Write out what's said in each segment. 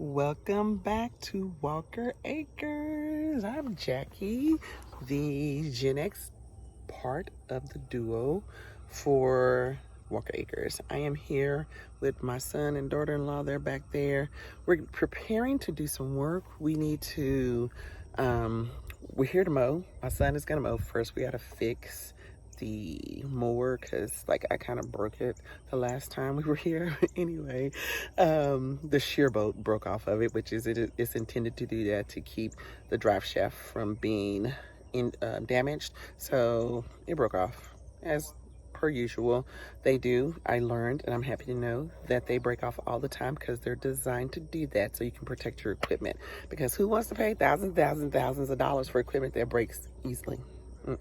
Welcome back to Walker Acres. I'm Jackie, the Gen X part of the duo for Walker Acres. I am here with my son and daughter-in-law. They're back there. We're preparing to do some work. We're here to mow. My son is gonna mow first. We gotta fix the mower because I kind of broke it the last time we were here. Anyway, the shear bolt broke off of it, which is it's intended to do that to keep the drive shaft from being damaged. So it broke off as per usual. They do. I learned, and I'm happy to know that they break off all the time because they're designed to do that so you can protect your equipment. Because who wants to pay thousands of dollars for equipment that breaks easily?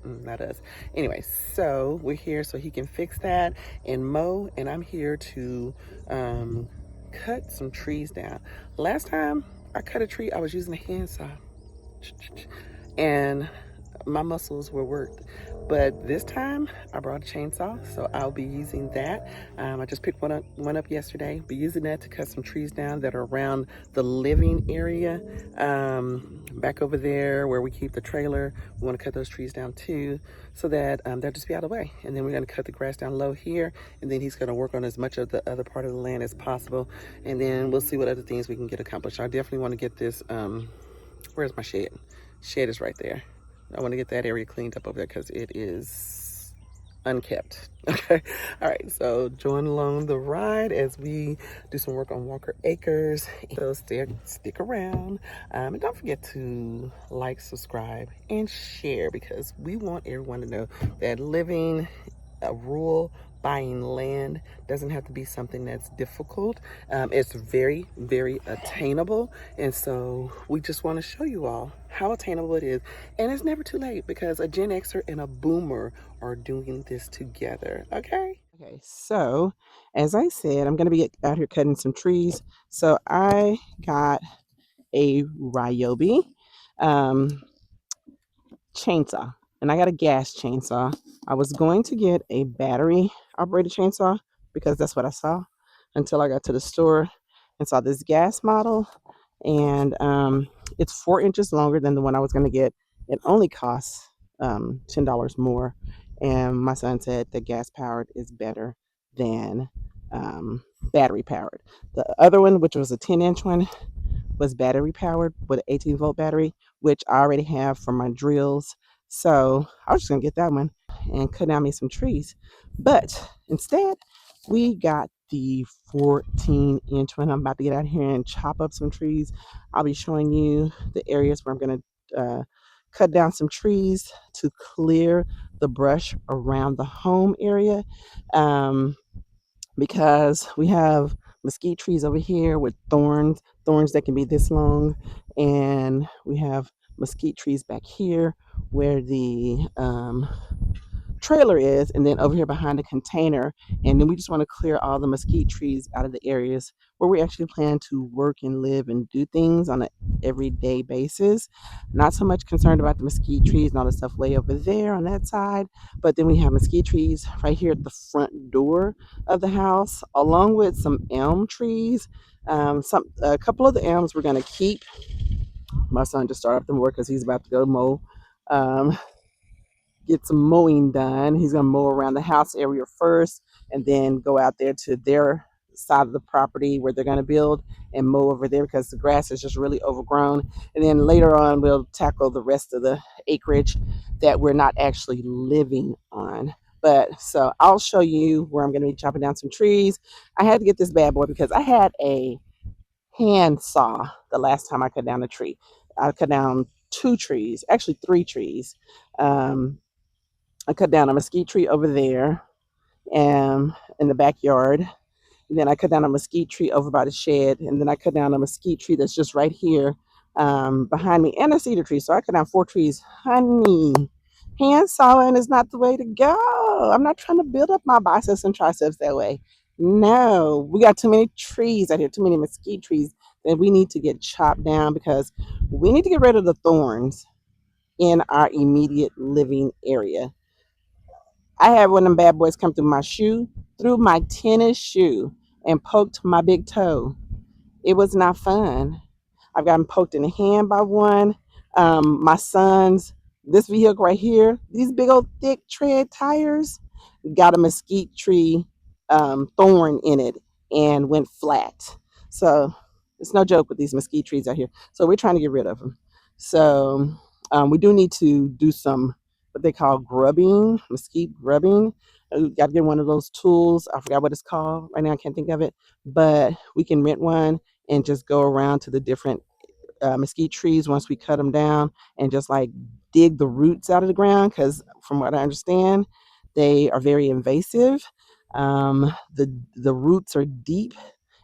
Not us. Anyway, so we're here so he can fix that and mow, and I'm here to cut some trees down. Last time I cut a tree, I was using a handsaw, and my muscles were worked. But this time I brought a chainsaw, so I'll be using that. I just picked one up yesterday. Be using that to cut some trees down that are around the living area. Back over there where we keep the trailer, we want to cut those trees down too, so that they'll just be out of the way. And then we're going to cut the grass down low here, and then he's going to work on as much of the other part of the land as possible. And then we'll see what other things we can get accomplished. I definitely want to get this, where's my shed? Shed is right there. I want to get that area cleaned up over there because it is unkept. Okay. All right. So join along the ride as we do some work on Walker Acres. So stick around. And don't forget to like, subscribe, and share because we want everyone to know that living a rural buying land doesn't have to be something that's difficult. It's very, very attainable. And so we just want to show you all how attainable it is. And it's never too late because a Gen Xer and a Boomer are doing this together. Okay? Okay, so as I said, I'm going to be out here cutting some trees. So I got a Ryobi chainsaw, and I got a gas chainsaw. I was going to get a battery operated chainsaw because that's what I saw until I got to the store and saw this gas model, and it's 4 inches longer than the one I was going to get. It only costs $10 more, and my son said that gas powered is better than battery powered. The other one, which was a 10-inch one, was battery powered with an 18-volt battery, which I already have for my drills. So I was just gonna get that one and cut down me some trees. But instead, we got the 14-inch one. I'm about to get out here and chop up some trees. I'll be showing you the areas where I'm gonna cut down some trees to clear the brush around the home area. Because we have mesquite trees over here with thorns that can be this long, and we have mesquite trees back here where the trailer is, and then over here behind the container. And then we just want to clear all the mesquite trees out of the areas where we actually plan to work and live and do things on an everyday basis. Not so much concerned about the mesquite trees and all the stuff way over there on that side, but then we have mesquite trees right here at the front door of the house, along with some elm trees. A couple of the elms we're going to keep. My son just started up the work because he's about to go mow. Um, get some mowing done. He's going to mow around the house area first and then go out there to their side of the property where they're going to build and mow over there because the grass is just really overgrown. And then later on, we'll tackle the rest of the acreage that we're not actually living on. But so I'll show you where I'm going to be chopping down some trees. I had to get this bad boy because I had a hand saw the last time I cut down a tree. I cut down 2 trees, actually 3 trees. I cut down a mesquite tree over there in the backyard. And then I cut down a mesquite tree over by the shed. And then I cut down a mesquite tree that's just right here behind me, and a cedar tree. So I cut down 4 trees. Honey, hand sawing is not the way to go. I'm not trying to build up my biceps and triceps that way. No, we got too many trees out here, too many mesquite trees that we need to get chopped down because we need to get rid of the thorns in our immediate living area. I had one of them bad boys come through my tennis shoe, and poked my big toe. It was not fun. I've gotten poked in the hand by one. My son's, this vehicle right here, these big old thick tread tires, got a mesquite tree thorn in it and went flat. So it's no joke with these mesquite trees out here. So we're trying to get rid of them. So we do need to do some what they call grubbing, mesquite grubbing. We got to get one of those tools. I forgot what it's called right now. I can't think of it, but we can rent one and just go around to the different mesquite trees once we cut them down and just like dig the roots out of the ground, because from what I understand, they are very invasive. The roots are deep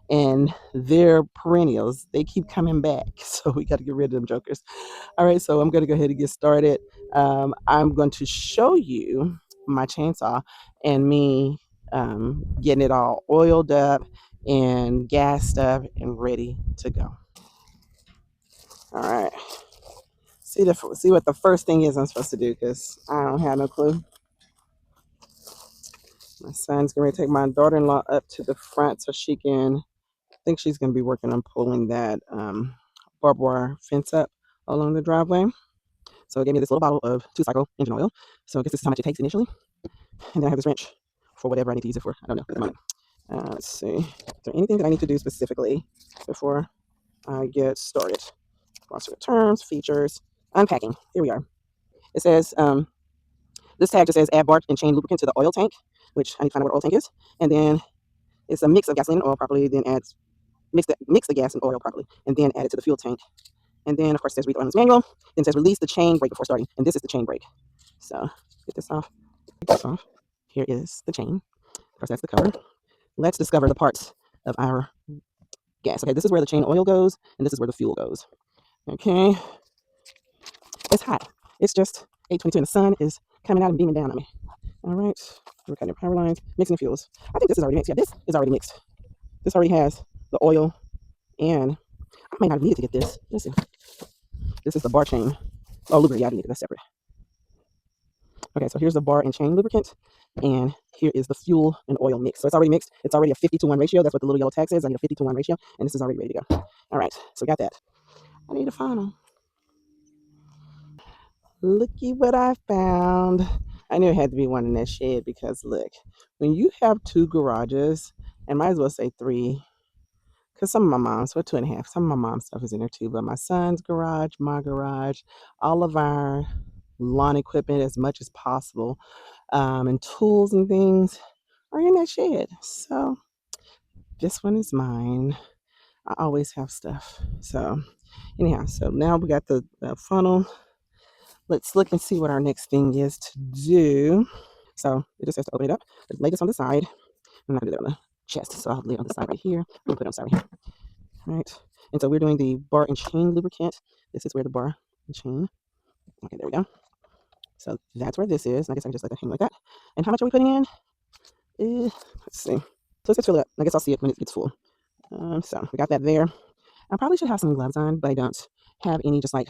and they're perennials. They keep coming back, so we got to get rid of them jokers. All right, so I'm going to go ahead and get started. I'm going to show you my chainsaw and me getting it all oiled up and gassed up and ready to go. All right. See what the first thing is I'm supposed to do, because I don't have no clue. My son's going to take my daughter-in-law up to the front so she can. I think she's going to be working on pulling that barbed wire fence up along the driveway. So it gave me this little bottle of 2-cycle engine oil. So I guess this is how much it takes initially. And then I have this wrench for whatever I need to use it for. I don't know at the moment. Let's see. Is there anything that I need to do specifically before I get started? Glossary of terms, features, unpacking. Here we are. It says, this tag just says add bar and chain lubricant to the oil tank, which I need to find out what oil tank is. And then it's a mix of gasoline and oil properly, then mix the gas and oil properly, and then add it to the fuel tank. And then, of course, it says read the owner's manual. Then it says release the chain brake before starting. And this is the chain brake. So get this off. Get this off. Here is the chain. Of course, that's the cover. Let's discover the parts of our gas. Okay, this is where the chain oil goes, and this is where the fuel goes. Okay. It's hot. It's just 8:22, and the sun is coming out and beaming down on me. All right. We're cutting power lines, mixing fuels. I think this is already mixed. Yeah, this is already mixed. This already has the oil, and I might not have needed to get this. Let's see. This is the bar chain. Oh, lubricant. Yeah, I need it. That's separate. Okay, so here's the bar and chain lubricant, and here is the fuel and oil mix. So it's already mixed. It's already a 50-to-1 ratio. That's what the little yellow tag says. I need a 50-to-1 ratio, and this is already ready to go. All right, so we got that. I need a funnel. Looky what I found. I knew it had to be one in that shed because look, when you have 2 garages, and might as well say 3, because some of my mom's, well, 2.5, some of my mom's stuff is in there too, but my son's garage, my garage, all of our lawn equipment as much as possible, and tools and things are in that shed. So this one is mine. I always have stuff. So anyhow, so now we got the funnel. Let's look and see what our next thing is to do. So it just has to open it up. Lay this on the side. I'm not gonna do that on the chest, so I'll lay it on the side right here. I'm gonna put it on the side right here. All right. And so we're doing the bar and chain lubricant. This is where the bar and chain. Okay, there we go. So that's where this is. I guess I can just let that hang like that. And how much are we putting in? Let's see. So let's just fill it up. I guess I'll see it when it gets full. So we got that there. I probably should have some gloves on, but I don't have any just like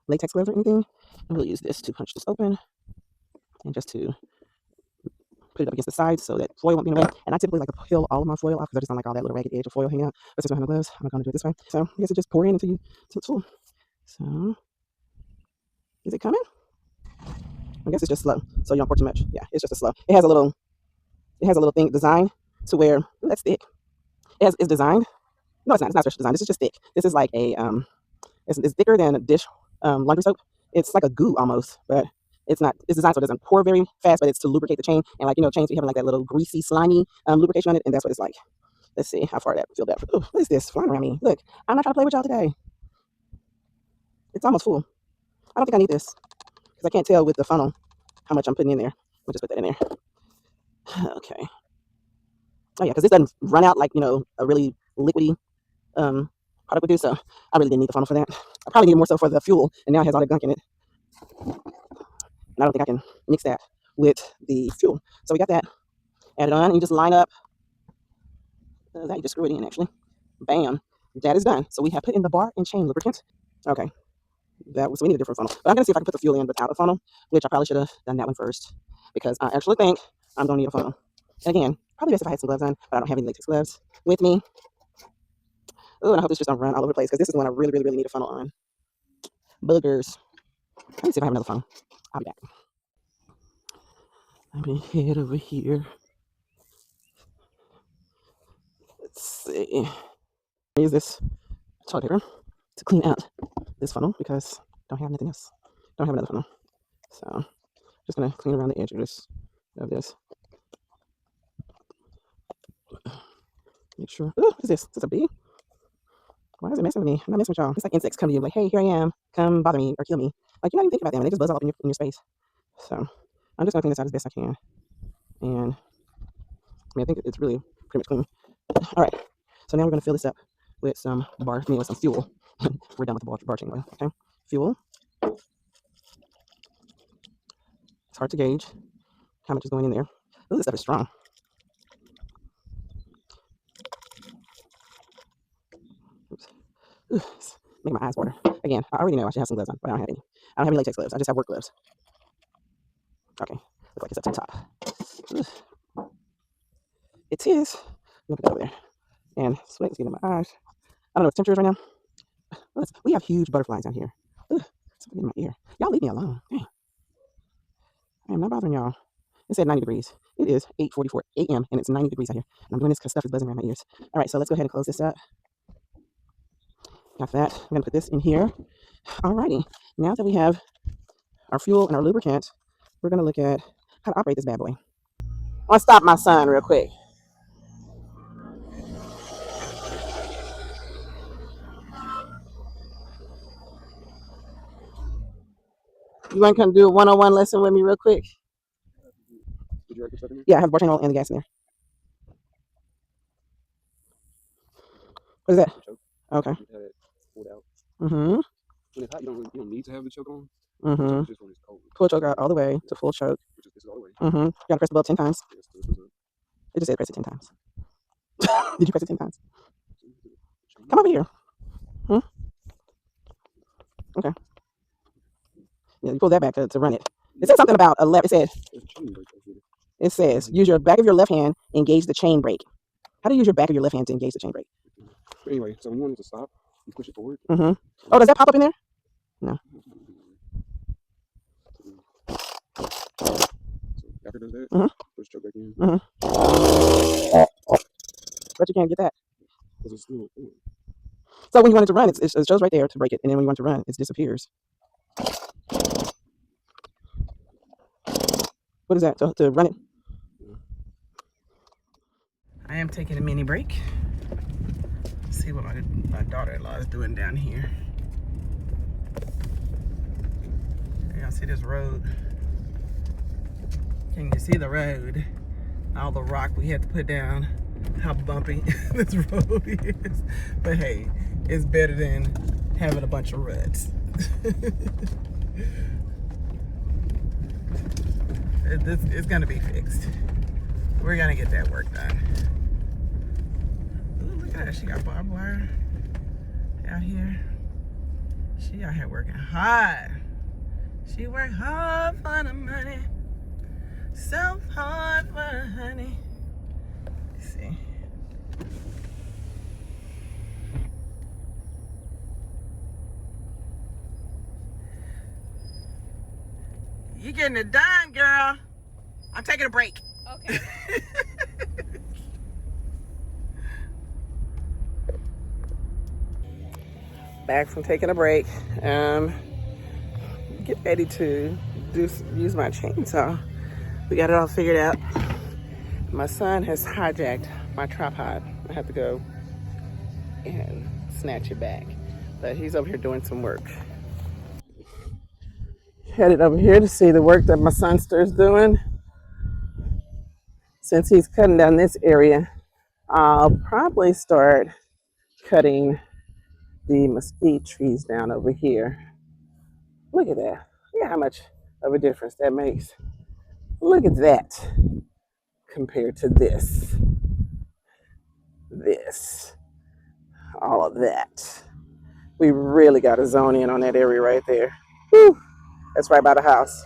latex gloves or anything. And we'll use this to punch this open and just to put it up against the side so that foil won't be in the way. And I typically like to peel all of my foil off because I just don't like all that little ragged edge of foil hanging out. But since I don't have no gloves, I'm going to do it this way. So I guess it just pour in until it's full. So is it coming? I guess it's just slow, so you don't pour too much. Yeah, it's just a slow. It has a little thing designed to where ooh, that's thick. It's designed. No, it's not. It's not special design. This is just thick. This is like a it's thicker than a dish laundry soap. It's like a goo almost, but it's not. It's designed so it doesn't pour very fast, but it's to lubricate the chain. And like chains, we have like that little greasy, slimy lubrication on it, and that's what it's like. Let's see how far that filled up. Oh, what is this flying around me? Look, I'm not trying to play with y'all today. It's almost full. I don't think I need this because I can't tell with the funnel how much I'm putting in there. We'll just put that in there. Okay. Oh yeah, because this doesn't run out like a really liquidy product would do. So I really didn't need the funnel for that. I probably need it more so for the fuel, and now it has all that gunk in it. And I don't think I can mix that with the fuel. So we got that added on, and you just line up. That you just screw it in actually. Bam. That is done. So we have put in the bar and chain lubricant. Okay. So we need a different funnel. But I'm gonna see if I can put the fuel in without a funnel, which I probably should have done that one first because I actually think I'm gonna need a funnel. And again, probably best if I had some gloves on, but I don't have any latex gloves with me. Oh, and I hope this just don't run all over the place because this is one I really, really, really need a funnel on. Boogers. Let me see if I have another funnel. I'll be back. Let me head over here. Let's see. I use this toilet paper to clean out this funnel because I don't have anything else. Don't have another funnel. So I'm just gonna clean around the edge of this. Make sure. Oh, what is this? Is this a bee? Why is it messing with me? I'm not messing with y'all. It's like insects come to you like, hey, here I am. Come bother me or kill me. Like, you're not even thinking about them. They just buzz all up in your space. So I'm just going to clean this out as best I can. And I mean, I think it's really pretty much clean. All right. So now we're going to fill this up with some with some fuel. We're done with the barging oil. Okay. Fuel. It's hard to gauge how much is going in there. Oh, this stuff is strong. Oops. Ooh, make my eyes water. Again, I already know I should have some gloves on, but I don't have any. I don't have any latex gloves. I just have work gloves. Okay. Look like it's up to the top. Ooh. It is. Look at that over there. And sweat is getting in my eyes. I don't know what the temperature is right now. We have huge butterflies out here. Ugh, something in my ear. Y'all leave me alone. Dang. I am not bothering y'all. It said 90 degrees. It is 8:44 a.m. and it's 90 degrees out here. And I'm doing this because stuff is buzzing around my ears. All right, so let's go ahead and close this up. Got that. I'm going to put this in here. All righty. Now that we have our fuel and our lubricant, we're going to look at how to operate this bad boy. I want to stop my son real quick. You want to come do a one-on-one lesson with me real quick? Did you write this up in there? Yeah, I have bartender oil and the gas in there. What is that? Okay. Mm-hmm. When it's hot, you don't need to have the choke on. Mm-hmm. Just when it's cold. Pull choke out all the way to full choke. Which is all the way. Mm-hmm. You gotta press the button 10 times. It just said press it 10 times. Did you press it 10 times? Come over here. Hmm? Okay. Yeah, you pull that back to run it. It said something about a left. It says use your back of your left hand, engage the chain brake. How do you use your back of your left hand to engage the chain brake? Anyway, so when you want it to stop, you push it forward. Mm-hmm. Oh, does that pop up in there? No. So after it does that, push choke back in. But you can't get that. So when you want it to run, it shows right there to break it, and then when you want it to run, it disappears. What is that? To run it? I am taking a mini break. Let's see what my daughter-in-law is doing down here. Y'all see this road? Can you see the road? All the rock we had to put down. How bumpy this road is. But hey, it's better than having a bunch of ruts. It's gonna be fixed. We're gonna get that work done. Ooh, look at her. She got barbed wire out here. She out here working hard. She worked hard for the money. So hard for the honey. Let's see. You getting it done, girl. I'm taking a break. Okay. Back from taking a break. Get ready to use my chainsaw. We got it all figured out. My son has hijacked my tripod. I have to go and snatch it back. But he's over here doing some work. Headed over here to see the work that my sonster's doing. Since he's cutting down this area, I'll probably start cutting the mesquite trees down over here. Look at that. Look at how much of a difference that makes. Look at that compared to this. All of that. We really got to zone in on that area right there. Whew. That's right by the house.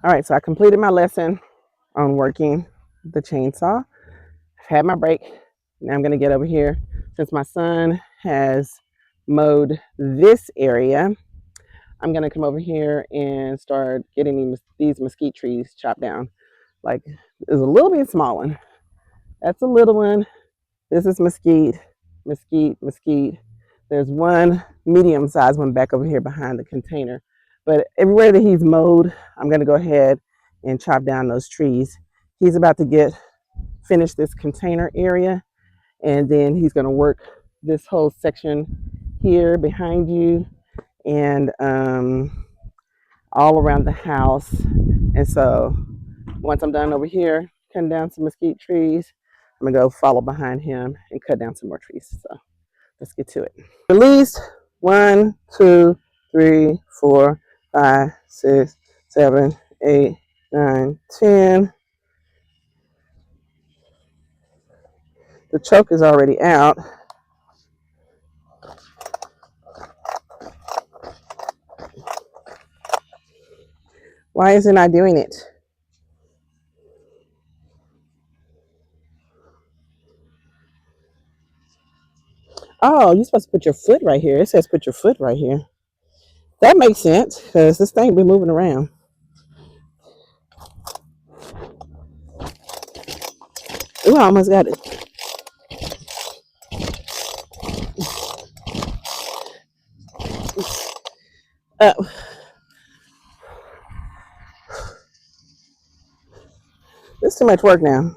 All right, so I completed my lesson on working the chainsaw. I've had my break. Now I'm going to get over here. Since my son has mowed this area. I'm gonna come over here and start getting these mesquite trees chopped down. Like, there's a little bit small one. That's a little one. This is mesquite, mesquite, mesquite. There's one medium-sized one back over here behind the container. But everywhere that he's mowed, I'm gonna go ahead and chop down those trees. He's about to finish this container area, and then he's gonna work this whole section here behind you and all around the house. And so once I'm done over here cutting down some mesquite trees, I'm gonna go follow behind him and cut down some more trees. So let's get to it. Release 1, 2, 3, 4, 5, 6, 7, 8, 9, 10. The choke is already out. Why is it not doing it? Oh, you're supposed to put your foot right here. It says put your foot right here. That makes sense because this thing be moving around. Ooh, I almost got it. It's too much work now.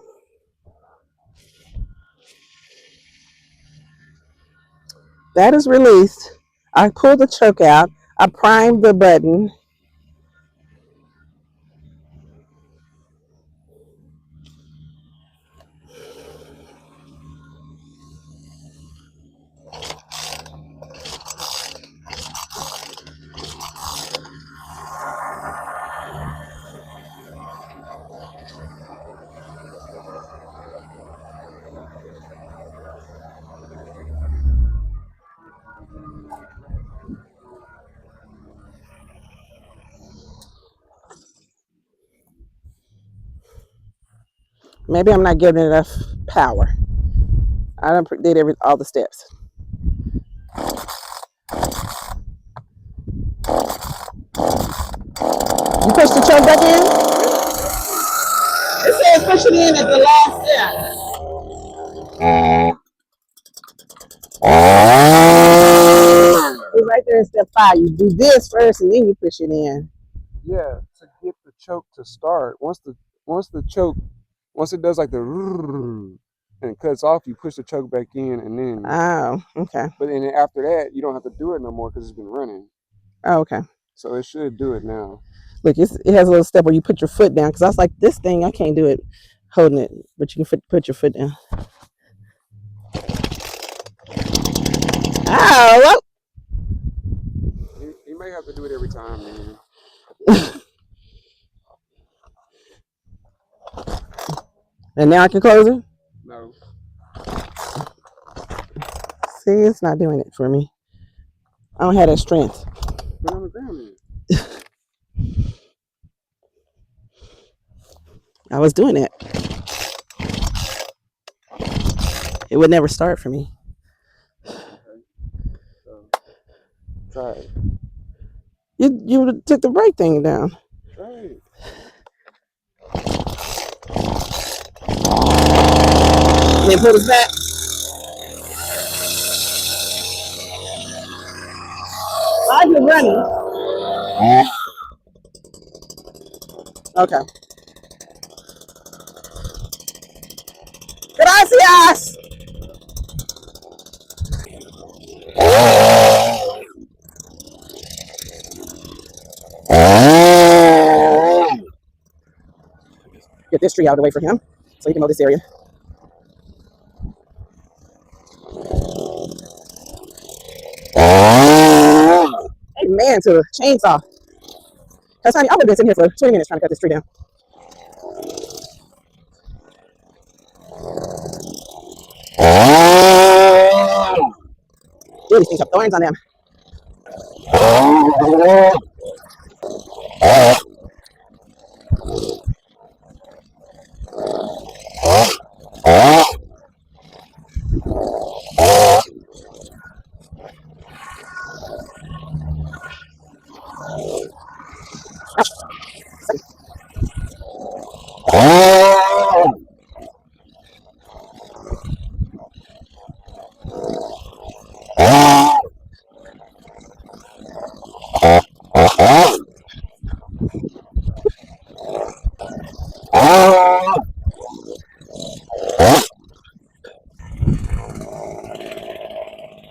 That is released. I pulled the choke out. I primed the button. Maybe I'm not giving enough power. I done did all the steps. You push the choke back in? It says push it in at the last step. It's right there in step 5. You do this first and then you push it in. Yeah, to get the choke to start. Once it does like the and cuts off, you push the choke back in and then. Oh, okay. But then after that, you don't have to do it no more because it's been running. Oh, okay. So it should do it now. Look, it has a little step where you put your foot down because I was like, this thing, I can't do it holding it, but you can put your foot down. Oh, He may have to do it every time, man. And now I can close it? No. See, it's not doing it for me. I don't have that strength. Put it on the ground then. I was doing it. It would never start for me. Okay. So, try it. You took the brake thing down. Try it. And then put it back. Why is it running? Okay. Gracias. Get this tree out of the way for him so he can mow this area. Amen to the chainsaw. Because, honey, I would have been sitting here for 20 minutes trying to cut this tree down. Ooh, these things have thorns on them.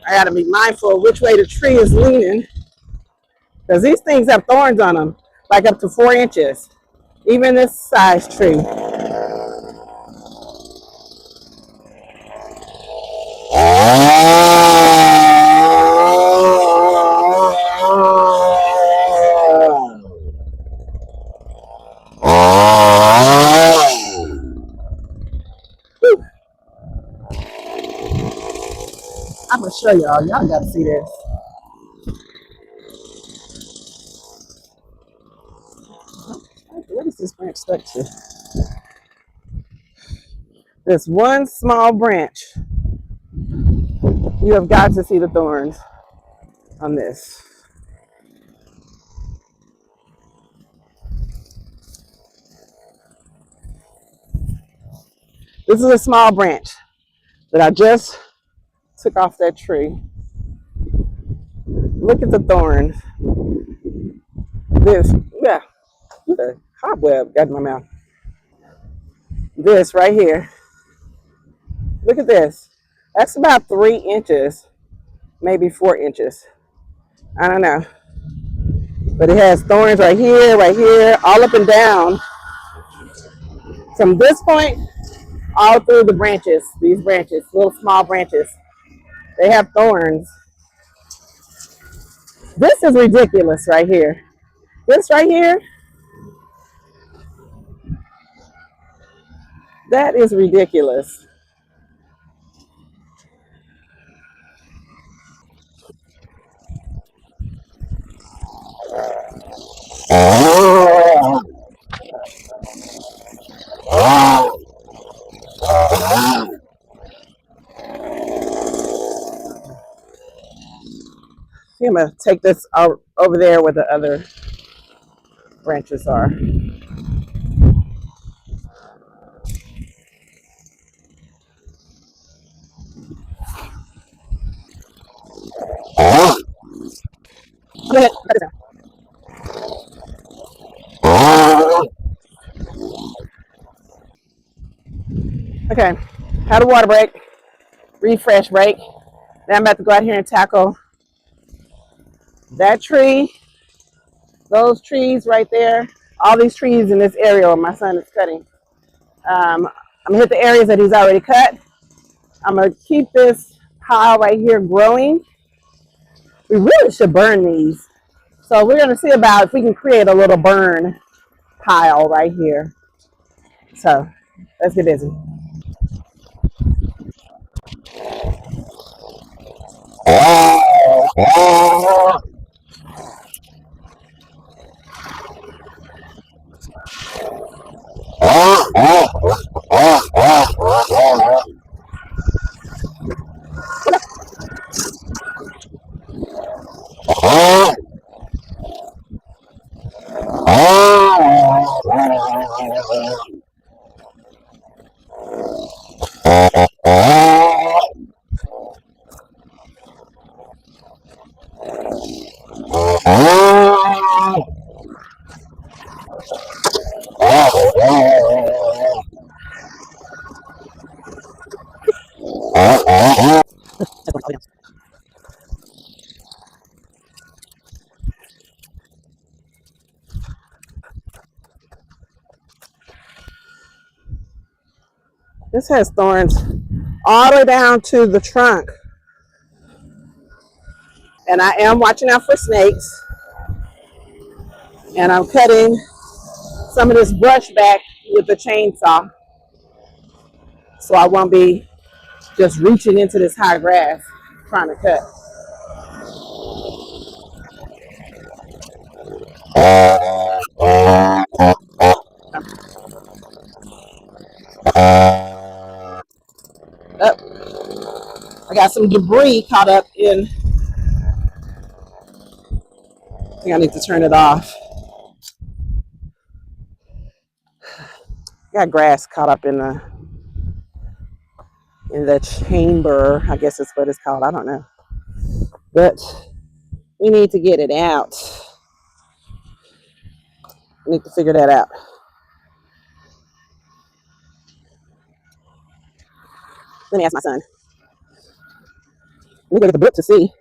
I gotta be mindful of which way the tree is leaning because these things have thorns on them, like up to 4 inches. Even this size tree. I'm gonna show y'all. Y'all gotta see this. What is this branch stuck to? This one small branch. You have got to see the thorns on this. This is a small branch that I just took off that tree. Look at the thorns. This, yeah, the cobweb got in my mouth. This right here. Look at this. That's about 3 inches, maybe 4 inches. I don't know. But it has thorns right here, all up and down. From this point, all through the branches, these branches, little small branches, they have thorns. This is ridiculous right here. This right here, that is ridiculous. I'm gonna take this out over there where the other branches are. Go ahead, cut it down. Okay, had a water break, refresh break. Now I'm about to go out here and tackle that tree, those trees right there, all these trees in this area where my son is cutting. I'm gonna hit the areas that he's already cut. I'm gonna keep this pile right here growing. We really should burn these. So we're gonna see about if we can create a little burn pile right here. So let's get busy. This has thorns all the way down to the trunk. And I am watching out for snakes. And I'm cutting some of this brush back with the chainsaw. So I won't be just reaching into this high grass trying to cut. Oh, I got some debris caught up in. I think I need to turn it off. I got grass caught up in the chamber. I guess that's what it's called. I don't know. But we need to get it out. We need to figure that out. Let me ask my son. Let me go get the book to see.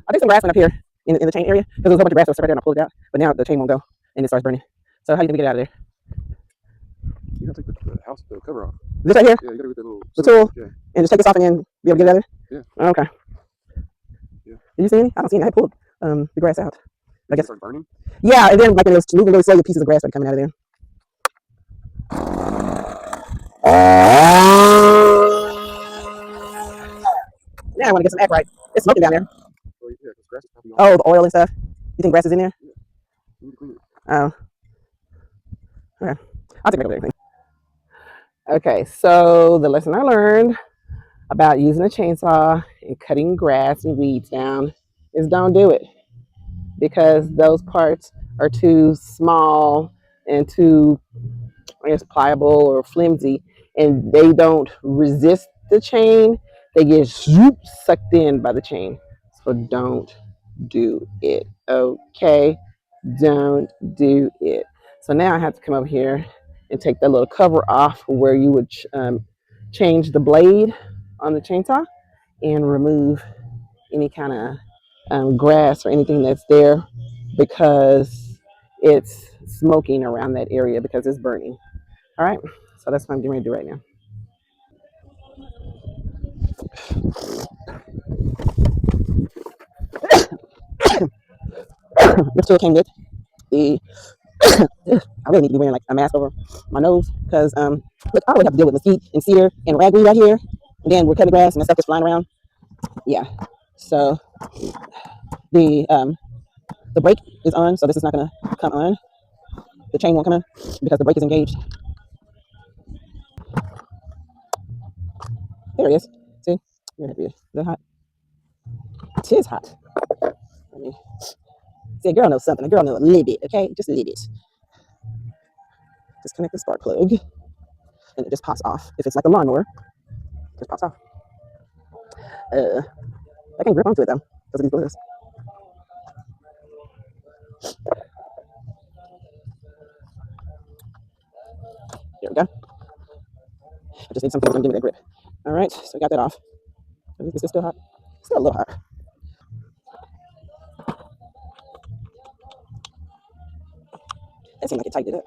I think some grass went up here in the chain area because there was a whole bunch of grass that was right there and I pulled it out. But now the chain won't go and it starts burning. So how do you get it out of there? You gotta take the house, the cover off. This right here? Yeah, you gotta get the little The tool? Yeah. And just take this off and then be able to get it out of there? Yeah. Okay. Yeah. Did you see any? I don't see any. I pulled the grass out. I guess. It started burning? Yeah, and then like when it was moving really slowly, pieces of grass started coming out of there. Now I want to get some act right. It's smoking down there. Oh, yeah, because grass is probably on. Oh, the oil and stuff. You think grass is in there? Yeah. You need to clean it. Oh. Okay. I'll take everything. Okay, so the lesson I learned about using a chainsaw and cutting grass and weeds down is don't do it because those parts are too small and too, I guess, pliable or flimsy, and they don't resist the chain. They get sucked in by the chain. So don't do it. Okay, don't do it. So now I have to come over here and take that little cover off where you would change the blade on the chainsaw and remove any kind of grass or anything that's there because it's smoking around that area because it's burning. All right, so that's what I'm getting ready to do right now. This tool came with the. I really need to be wearing like a mask over my nose because look, I always have to deal with mesquite and cedar and ragweed right here, and then we're cutting grass and the stuff is flying around. Yeah, so the um the brake is on, so this is not gonna come on. The chain won't come on because the brake is engaged. There it is. See, you're happy. Is that hot? It is hot. I mean, see, a girl knows something. A girl knows a little bit. Okay, just a little bit. Disconnect the spark plug, and it just pops off. If it's like a lawnmower, it just pops off. I can't grip onto it though because of these glues. There we go. I just need something that's gonna give me that grip. All right, so we got that off. Is it still hot? Still a little hot. That seemed like it tightened it up.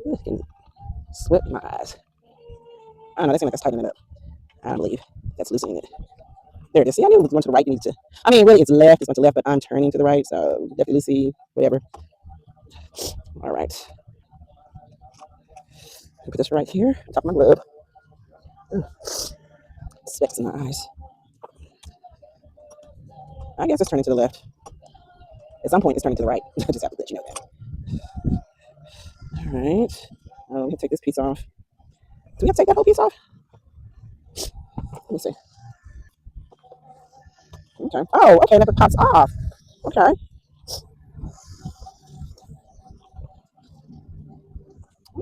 Ooh, I can sweat in my eyes. I don't know, that seemed like it's tightening it up. I don't believe that's loosening it. There it is. See, I knew it was going to the right. You need to. I mean, really, it's left. It's going to the left, but I'm turning to the right. So definitely see whatever. All right. Put this right here, on top of my glove. Ugh. Sweats in my eyes. I guess it's turning to the left. At some point, it's turning to the right. I just have to let you know that. All right. Let me take this piece off. Do we have to take that whole piece off? Let me see. Okay. Oh, okay. That pops off. Okay.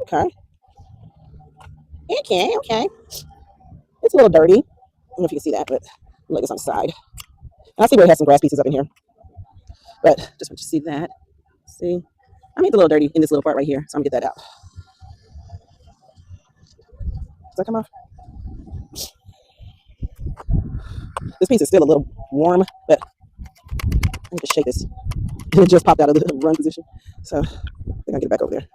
Okay. Okay. Okay. It's a little dirty. I don't know if you can see that, but like it's on the side. And I see where it has some grass pieces up in here, but just want you to see that. See, I made it a little dirty in this little part right here, so I'm gonna get that out. Does that come off? This piece is still a little warm, but let me just shake this. It just popped out of the run position, so I think I'll get it back over there.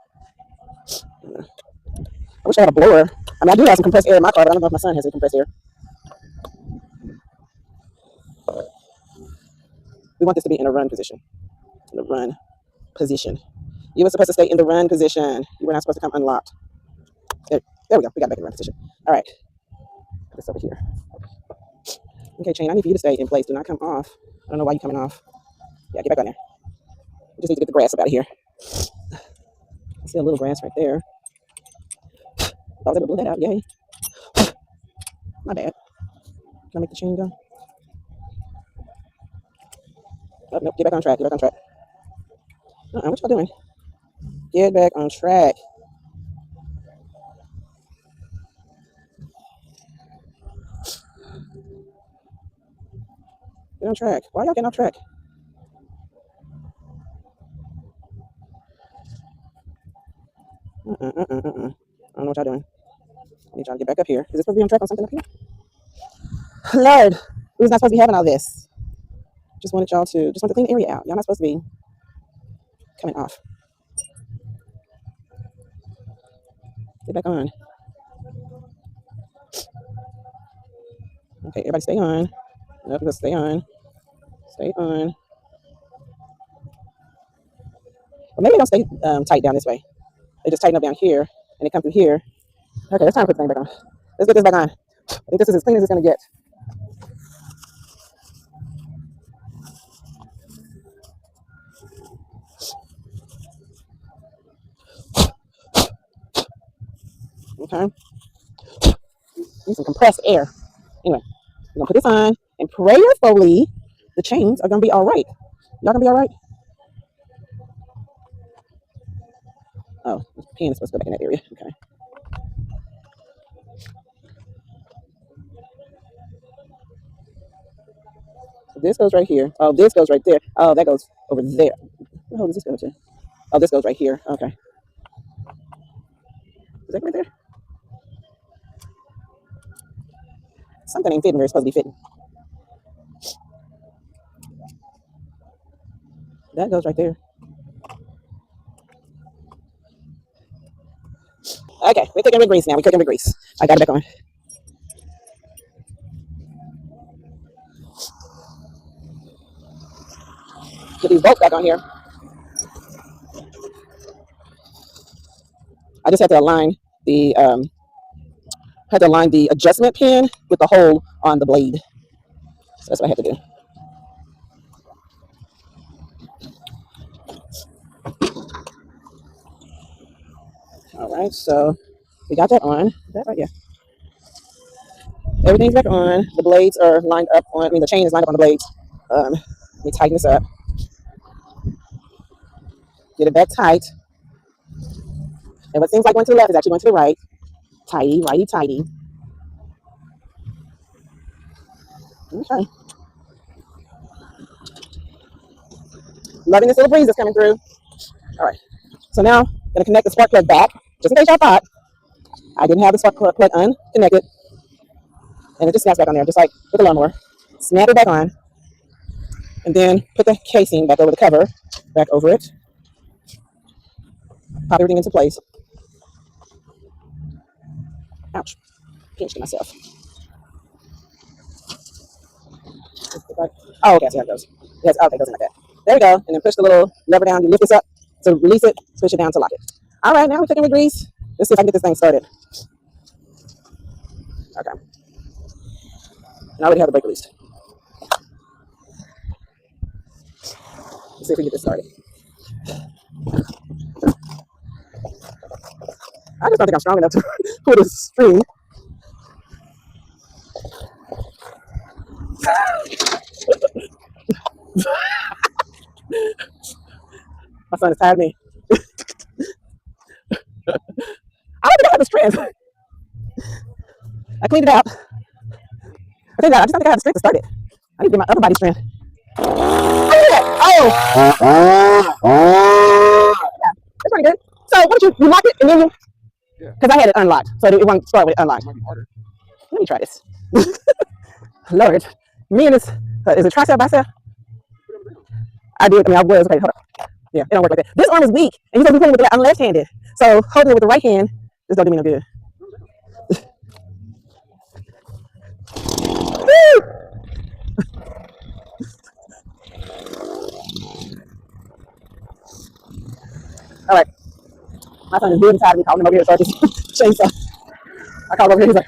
I wish I had a blower. I mean, I do have some compressed air in my car, but I don't know if my son has any compressed air. We want this to be in a run position. In the run position. You were supposed to stay in the run position. You were not supposed to come unlocked. There we go. We got it back in the run position. All right. Put this over here. Okay, chain, I need for you to stay in place. Do not come off. I don't know why you're coming off. Yeah, get back on there. We just need to get the grass up out of here. I see a little grass right there. I was able to blow that out. Yay. My bad. Can I make the chain go? Oh, nope. Get back on track. Get back on track. What y'all doing? Get back on track. Get on track. Why y'all getting off track? I don't know what y'all doing. I need y'all to get back up here. Is this supposed to be on track on something up here? Lord, we was not supposed to be having all this. Just wanted y'all to, just want to clean the area out. Y'all not supposed to be coming off. Get back on. Okay, everybody stay on. Nope, just stay on. Stay on. Well, maybe they don't stay tight down this way. They just tighten up down here, and they come through here. Okay, it's time to put the thing back on. Let's get this back on. I think this is as clean as it's going to get. Okay. Need some compressed air. Anyway, we're going to put this on, and prayerfully, the chains are going to be all right. Y'all going to be all right? Oh, the pen is supposed to go back in that area. Okay. So this goes right here. Oh, this goes right there. Oh, that goes over there. Where the hell does this go to? Oh, this goes right here. Okay. Is that right there? Something ain't fitting where it's supposed to be fitting. That goes right there. Okay, we're cooking with grease now. We're cooking with grease. I got it back on. Get these bolts back on here. I just the had to align the adjustment pin with the hole on the blade. So that's what I had to do. All right, so we got that on. Is that right? Yeah. Everything's back on. The blades are lined up on. I mean, the chain is lined up on the blades. Let me tighten this up. Get it back tight. And what seems like going to the left is actually going to the right. Tighty, righty, tighty. Okay. Loving this little breeze that's coming through. All right. So now I'm gonna connect the spark plug back, just in case y'all thought I didn't have the spark plug unconnected, and it just snaps back on there, just like with the lawnmower. Snap it back on, and then put the casing back over the cover, back over it. Pop everything into place. Ouch! Pinched myself. Oh, okay. So that goes. Yes. Okay, it goes in like that. There we go. And then push the little lever down. You lift this up to release it. Push it down to lock it. All right. Now we're cooking with grease. Let's see if I can get this thing started. Okay. And I already have the brake released. Let's see if we can get this started. I just don't think I'm strong enough to pull this string. My son has tired me. I don't think I have the strength. I cleaned it out. I just don't think I have the strength to start it. I need to get my upper body strength. Oh! That's pretty good. So what did you lock it and then you, because I had it unlocked, so it won't start with it unlocked. Let me try this. Lord, me and this, is it tricep bicep? I did. I mean, I was. Okay, hold on. Yeah, it don't work like that. This arm is weak, and you're supposed to be playing with it. I'm left-handed, so holding it with the right hand just don't do me no good. All right, my son is really tired of me calling him over here, so I just chainsaw. I called over here. He's like,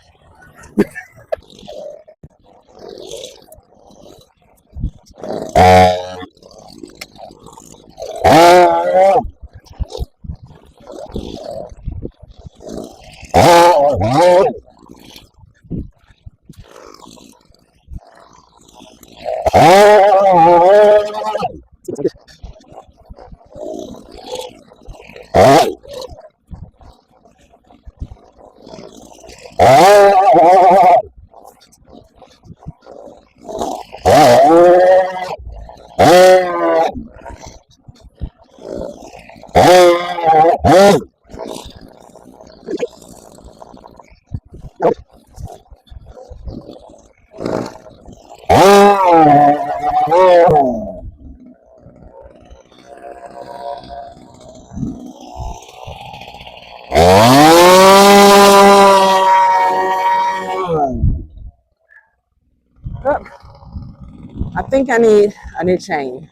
I think I need a new chain.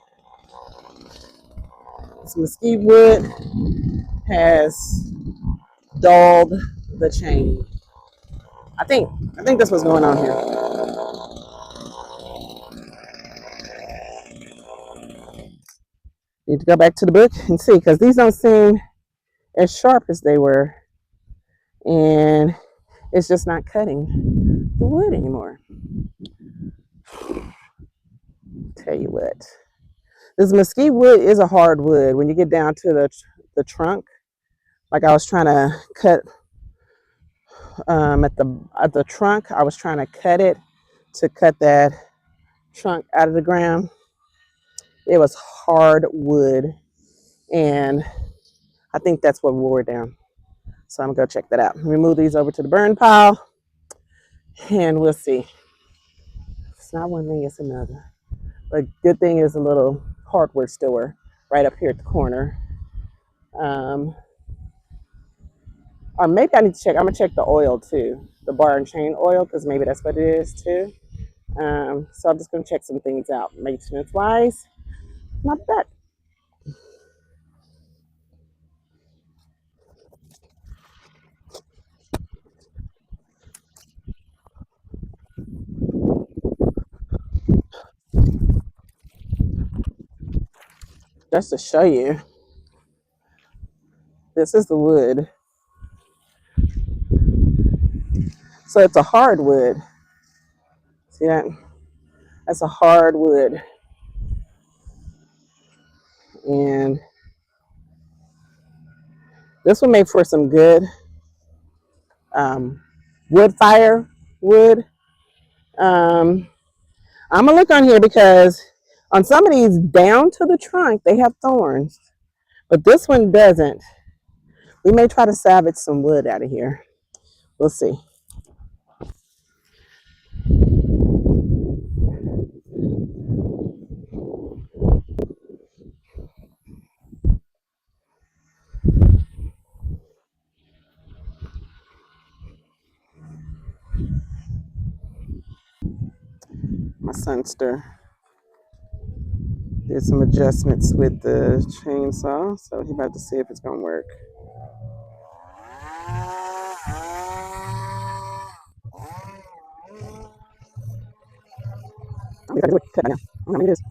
This mesquite wood has dulled the chain. I think I think that's what's going on here. Need to go back to the book and see because these don't seem as sharp as they were, and it's just not cutting the wood anymore. Tell you what, this mesquite wood is a hard wood. When you get down to the trunk, like I was trying to cut at the trunk, I was trying to cut it to cut that trunk out of the ground. It was hard wood, and I think that's what wore it down. So I'm gonna go check that out. Remove these over to the burn pile, and we'll see. It's not one thing, it's another. But good thing is a little hardware store right up here at the corner. Um, or maybe I need to check. I'm gonna check the oil too, the bar and chain oil, because maybe that's what it is too. So I'm just gonna check some things out. Maintenance wise, not bad. Just to show you, this is the wood. So it's a hardwood. See that? That's a hardwood. And this would make for some good um, wood fire wood. Um, I'm gonna look on here because on some of these down to the trunk, they have thorns, but this one doesn't. We may try to salvage some wood out of here. We'll see. My sonster did some adjustments with the chainsaw, so he about to see if it's gonna work. I'm gonna do it cut right now. I don't know how many it is.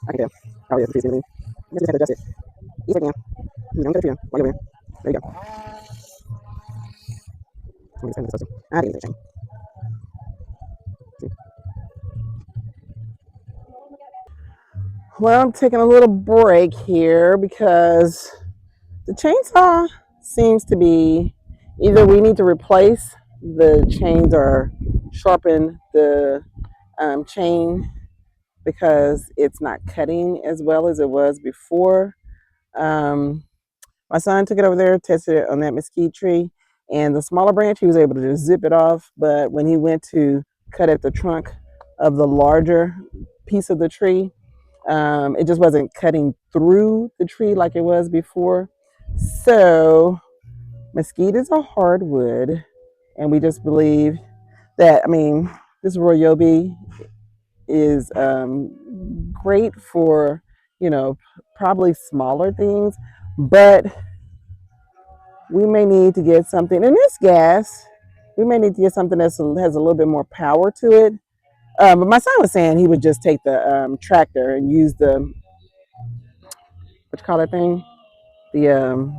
I can tell. Oh yeah, it's easy. You just have to adjust it. Easy again. You don't get a few. While you're there you go. I'm just gonna do this. I didn't use the chain. See? Well, I'm taking a little break here because the chainsaw seems to be either we need to replace the chains or sharpen the chain because it's not cutting as well as it was before. Um, my son took it over there, tested it on that mesquite tree, and the smaller branch, he was able to just zip it off. But when he went to cut at the trunk of the larger piece of the tree, it just wasn't cutting through the tree like it was before. So mesquite is a hardwood, and we just believe that. I mean, this Ryobi is great for probably smaller things, but we may need to get something in this gas. We may need to get something that has a little bit more power to it. But my son was saying he would just take the tractor and use the what you call that thing? The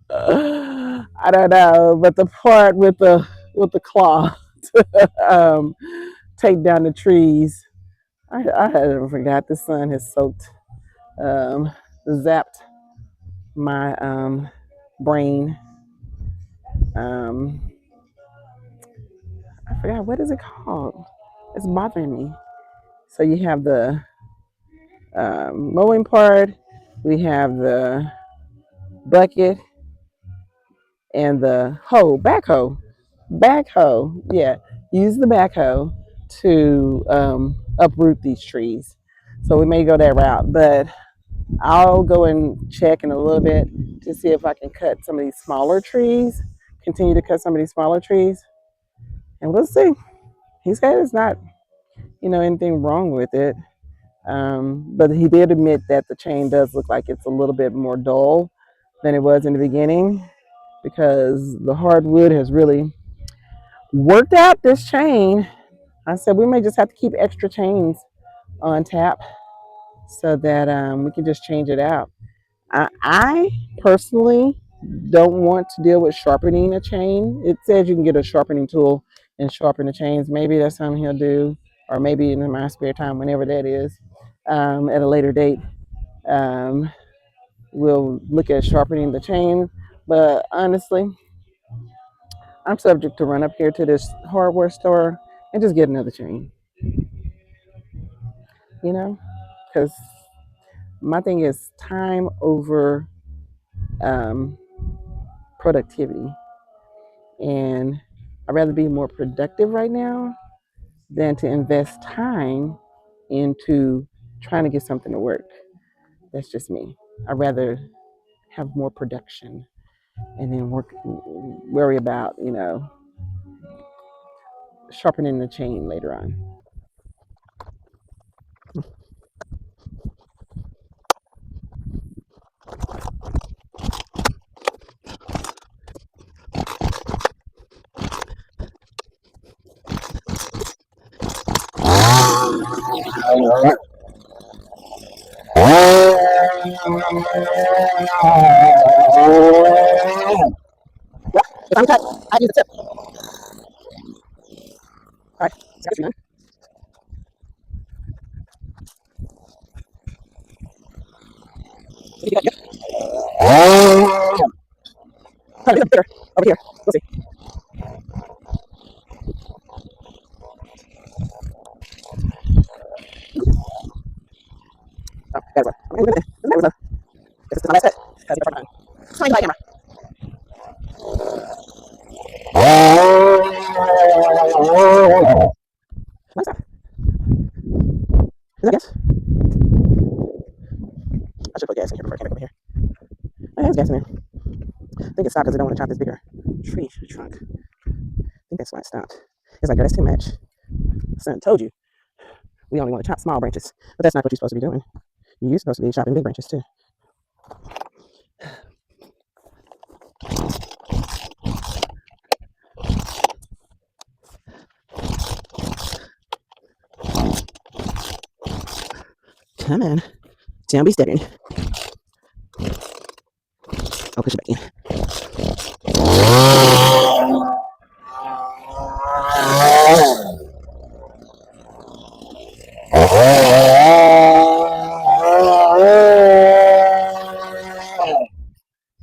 I don't know, but the part with the claw to take down the trees. I had forgot the sun has soaked, um, zapped my brain. Um, I forgot, what is it called? It's bothering me. So you have the mowing part, we have the bucket, and the backhoe. Yeah, use the backhoe to uproot these trees. So we may go that route, but I'll go and check in a little bit to see if I can cut some of these smaller trees, continue to cut some of these smaller trees, and we'll see. He said it's not, anything wrong with it. But he did admit that the chain does look like it's a little bit more dull than it was in the beginning because the hardwood has really worked out this chain. I said we may just have to keep extra chains on tap so that we can just change it out. I personally don't want to deal with sharpening a chain. It says you can get a sharpening tool and sharpen the chains. Maybe that's something he'll do, or maybe in my spare time, whenever that is, at a later date. Um, we'll look at sharpening the chain. But honestly, I'm subject to run up here to this hardware store and just get another chain, you know? Because my thing is time over um, productivity. And I'd rather be more productive right now than to invest time into trying to get something to work. That's just me. I'd rather have more production and then worry about, sharpening the chain later on. If I'm cut, I use the tip. All right, got you done. You got good. Come on, bigger. Over here. We'll see. Oh, that was one. That was a. This is my last set. How's it going? Swing by camera. What's that? Is that gas? I should put gas in here before I came back over here. Oh, there's gas in there. I think it stopped because I don't want to chop this bigger tree trunk. I think that's why it stopped. It's like, girl, that's too much. Son told you we only want to chop small branches, but that's not what you're supposed to be doing. You're supposed to be chopping big branches too. Come on. Don't be stubborn. I'll push it back in.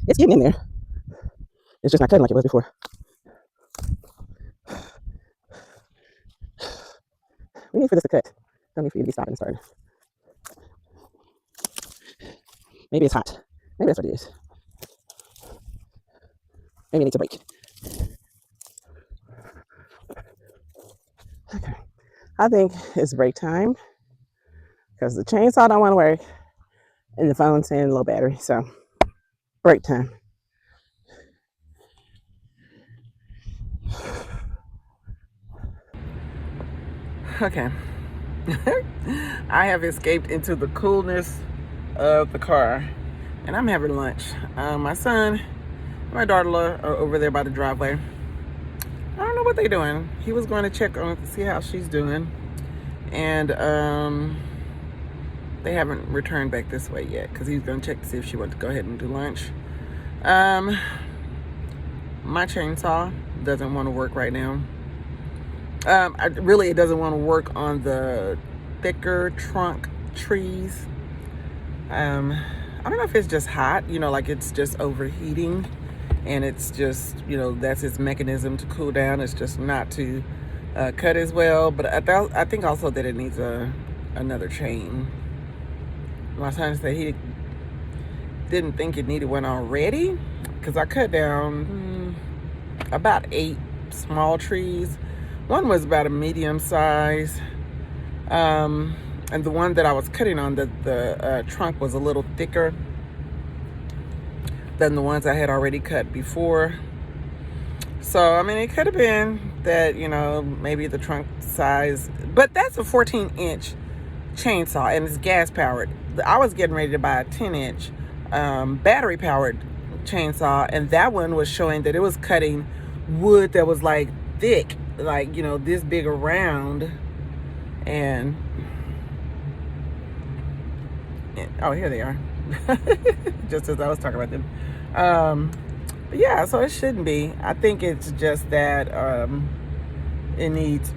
It's getting in there. It's just not cutting like it was before. We need for this to cut. Don't need for you to be stopping and starting. Maybe it's hot. Maybe that's what it is. Maybe it needs a break. Okay. I think it's break time because the chainsaw don't want to work and the phone's saying low battery. So break time. Okay. I have escaped into the coolness of the car and I'm having lunch. My son, my daughter are over there by the driveway. I don't know what they're doing. He was going to check on to see how she's doing. And they haven't returned back this way yet because he's going to check to see if she wants to go ahead and do lunch. My chainsaw doesn't want to work right now. It doesn't want to work on the thicker trunk trees. I don't know if it's just hot, like it's just overheating and it's just, that's its mechanism to cool down. It's just not to cut as well. But I think also that it needs another chain. My son said he didn't think it needed one already because I cut down about 8 small trees. One was about a medium size, and the one that I was cutting on, the trunk was a little thicker than the ones I had already cut before. So, I mean, it could have been that, maybe the trunk size, but that's a 14-inch chainsaw and it's gas powered. I was getting ready to buy a 10-inch battery powered chainsaw, and that one was showing that it was cutting wood that was like thick, like, this big around. And oh, here they are. Just as I was talking about them. But yeah, so it shouldn't be. I think it's just that it needs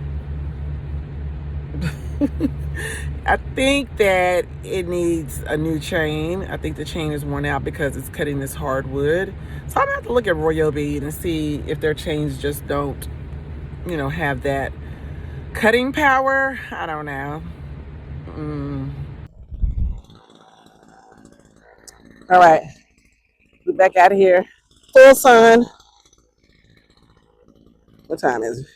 I think that it needs a new chain. I think the chain is worn out because it's cutting this hardwood. So I'm gonna have to look at Ryobi and see if their chains just don't, have that cutting power. I don't know. All right, we're back out of here. Full sun. What time is it?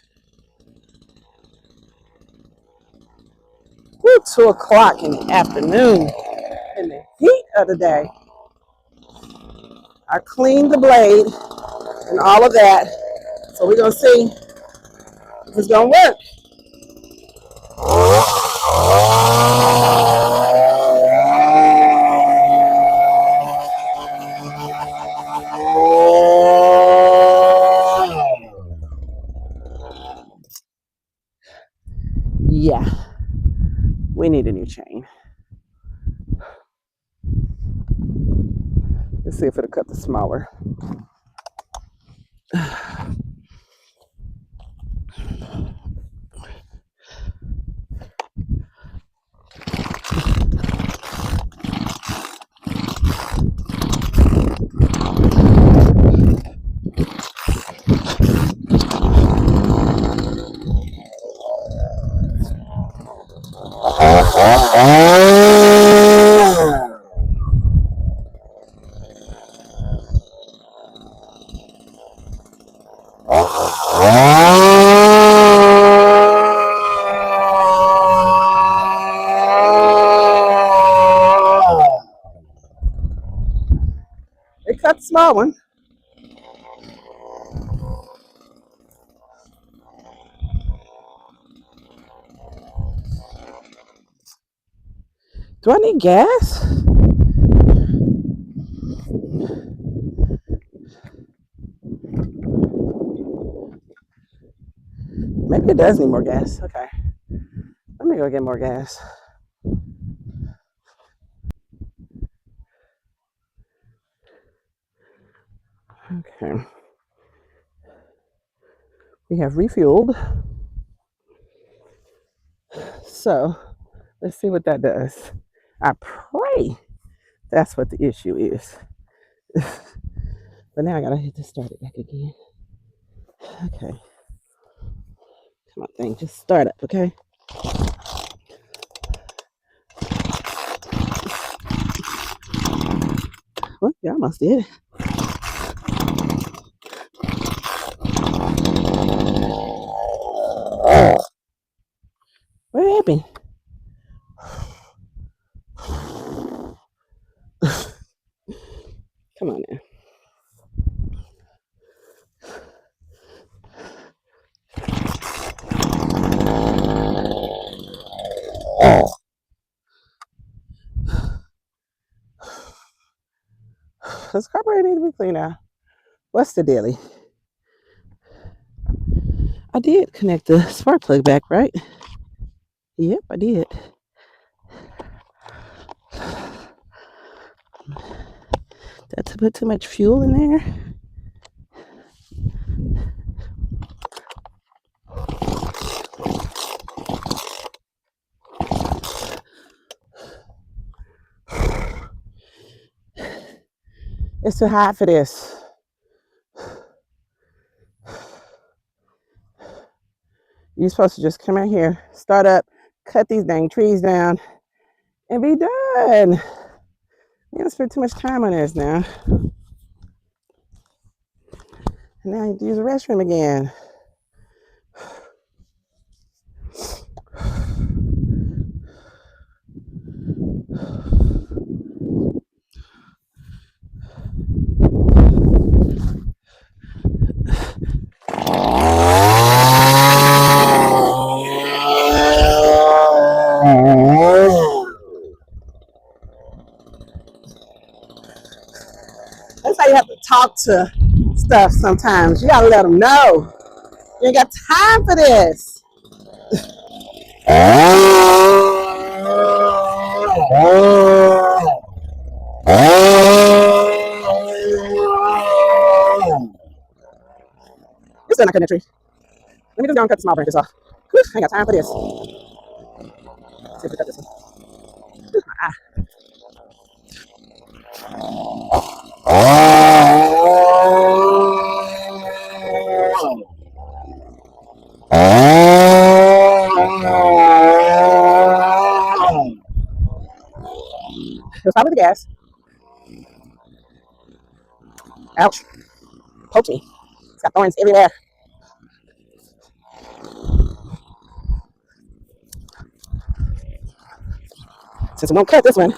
We're 2 o'clock in the afternoon in the heat of the day. I cleaned the blade and all of that. So we're gonna see if it's gonna work. Yeah, we need a new chain. Let's see if it'll cut the smaller. It cut the small one. Do I need gas? Maybe it does need more gas. Okay. Let me go get more gas. Okay. We have refueled. So let's see what that does. I pray that's what the issue is. But now I gotta hit to start it back again. Okay. Come on, thing. Just start up, okay? Well, you almost did. What happened? Come on now. Does carburetor need to be cleaned out? What's the daily? I did connect the spark plug back, right? Yep, I did. Did I put too much fuel in there? It's too hot for this. You're supposed to just come out here, start up, cut these dang trees down, and be done. You don't spend too much time on this now. And now you have to use the restroom again. That's how you have to talk to stuff sometimes. You gotta let them know. You ain't got time for this. You're still not cutting the tree. Let me just go and cut the small branches off. Whew, I ain't got time for this. Let's see if we cut this one. Whew, my eye. Here's probably the gas. Ouch. Poked me. It's got thorns everywhere. Since we won't cut this one,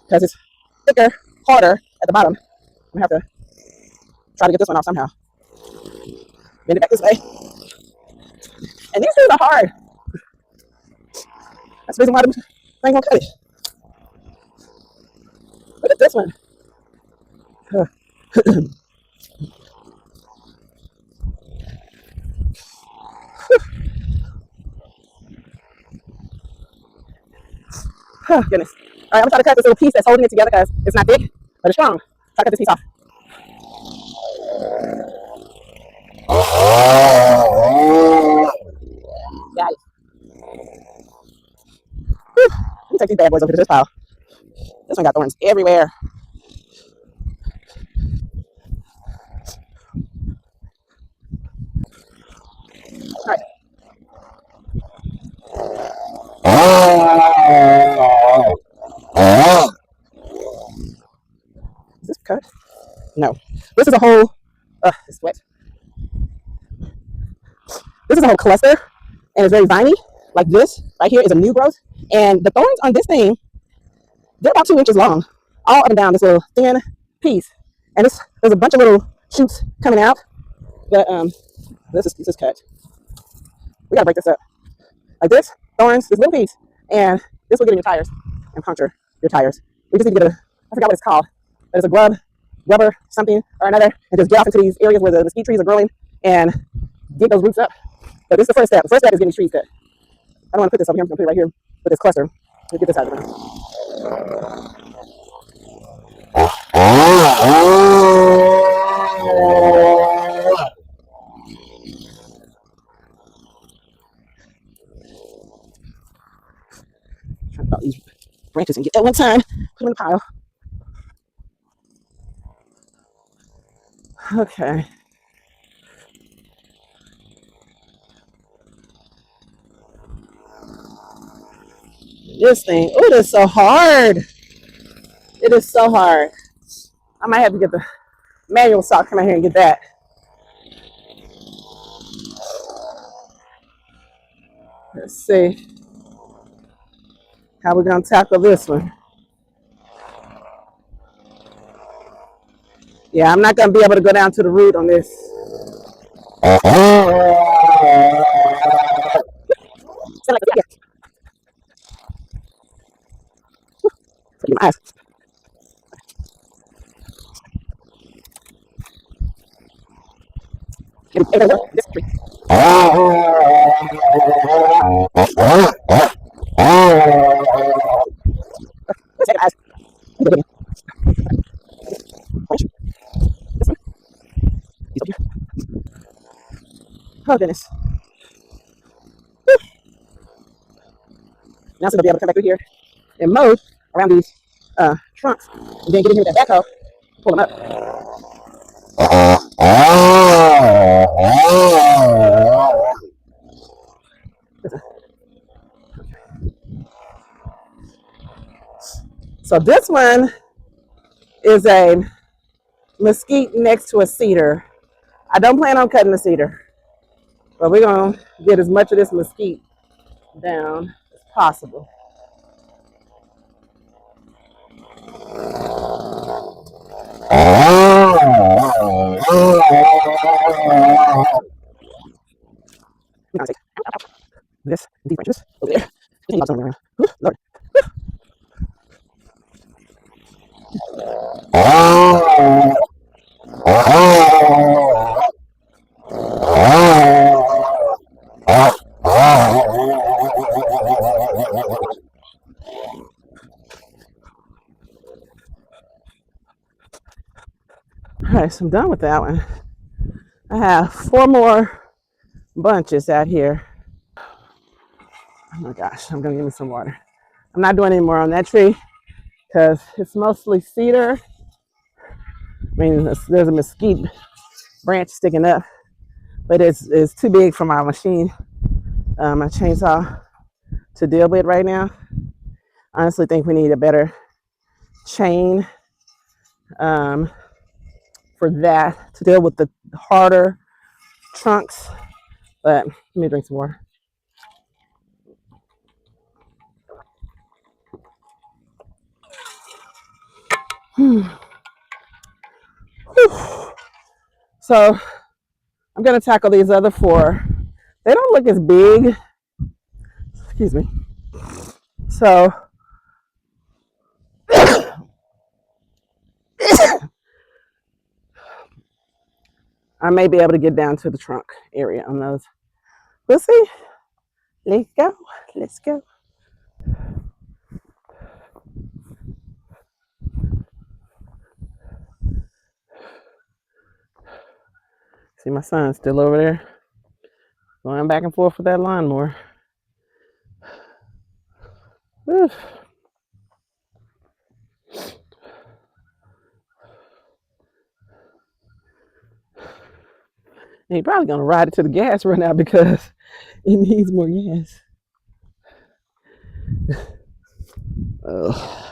because it's thicker, harder at the bottom, I'm gonna have to try to get this one off somehow. Bend it back this way. And these trees are hard. That's the reason why I ain't gonna cut it. Look at this one. Oh, goodness. All right, I'm gonna try to cut this little piece that's holding it together because it's not big, but it's strong. Try to cut this piece off. Got it. Whew. Let me take these bad boys over to this pile. This one got thorns everywhere. All right. Is this cut? No. This is a whole, it's wet. This is a whole cluster, and it's very viney. Like this right here is a new growth. And the thorns on this thing, they're about 2 inches long, all up and down this little thin piece. And there's a bunch of little shoots coming out. But this is cut. We gotta break this up. Like this, thorns, this little piece, and this will get in your tires and puncture your tires. We just need to get I forgot what it's called, but it's a rubber, something or another, and just get off into these areas where the mesquite trees are growing and get those roots up. But this is the first step. The first step is getting these trees cut. I don't want to put this over here. I'm going to put it right here with this cluster. Let's get this out of the ground. Trying to follow these branches and get that one time. Put them in the pile. Okay. This thing, oh, it is so hard. It is so hard. I might have to get the manual saw, come out here and get that. Let's see how we're gonna tackle this one. Yeah, I'm not gonna be able to go down to the root on this. Get my eyes. This tree. Second eyes. This one. He's over here. Oh goodness. Whew. Now I'm gonna be able to come back through here and mow around these trunks, and then get in here with that backhoe, pull them up. So this one is a mesquite next to a cedar. I don't plan on cutting the cedar, but we're gonna get as much of this mesquite down as possible. We're gonna take this deep branches over there. Lord. All right, so I'm done with that one. I have 4 more bunches out here. Oh my gosh, I'm gonna give me some water. I'm not doing any more on that tree because it's mostly cedar. I mean, there's a mesquite branch sticking up, but it's too big for my machine, my chainsaw, to deal with right now. I honestly think we need a better chain for that to deal with the harder trunks. But let me drink some water. So I'm gonna tackle these other 4. They don't look as big. Excuse me. So I may be able to get down to the trunk area on those. We'll see. Let's go. Let's go. See my son still over there going back and forth with that lawnmower. Whew. And he's probably gonna ride it to the gas run out because it needs more gas. Oh.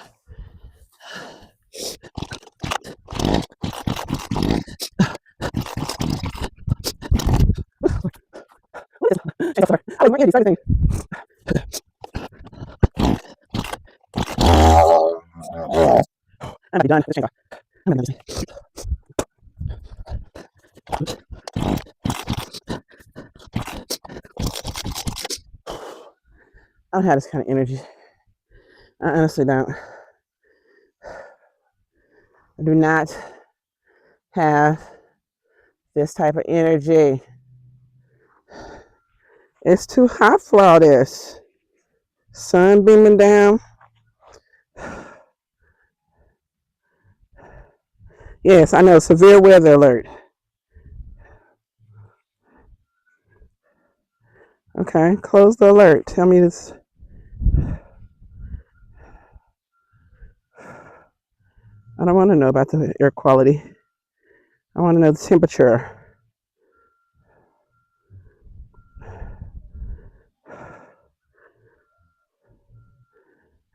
Oh, my goodness, everything. I'm not done. I'm not done. I don't have this kind of energy. I honestly don't. I do not have this type of energy. It's too hot for all this. Sun beaming down. Yes, I know. Severe weather alert. Okay, close the alert. Tell me this. I don't want to know about the air quality. I want to know the temperature.